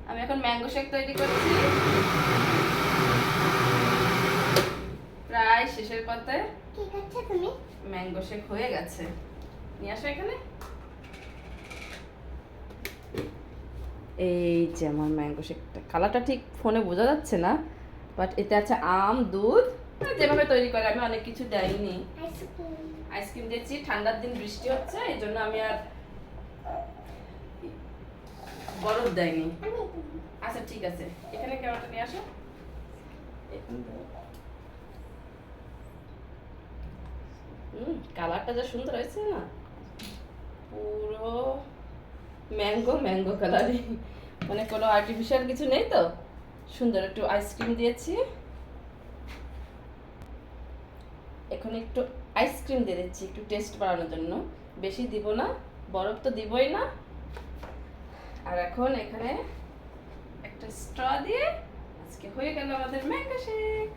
আমি এখন mango shake তৈরি করছি, প্রায় শেষের পথে। কি করছো তুমি? ম্যাঙ্গো শেক হয়ে গেছে, নিয়ে আসো এখানে। এই যে আমার ম্যাঙ্গো শেকটা, কালারটা ঠিক ফোনে বোঝা যাচ্ছে না, বাট এতে আছে আম, দুধ, যেভাবে তৈরি করে। আমি অনেক কিছু দেইনি, আইসক্রিম দিয়েছি। ঠান্ডার দিন বৃষ্টি হচ্ছে, এই জন্য আমি আর বরফ দেয়নি। আচ্ছা ঠিক আছে, এখানে ক্যামেরাটা নিয়ে আসো। কালারটা যা সুন্দর হয়েছে না, পুরো ম্যাঙ্গো ম্যাঙ্গো কালারই, মানে কোনো আর্টিফিশিয়াল কিছু নেই তো, সুন্দর। একটু আইসক্রিম দিয়েছি, এখন একটু আইসক্রিম দিয়ে দিচ্ছি একটু টেস্ট বাড়ানোর জন্য, বেশি দিব না, বরফ তো দিবই না। আর এখন এখানে একটা স্ট্র দিয়ে আজকে হয়ে গেল আমাদের ম্যাঙ্গো শেক।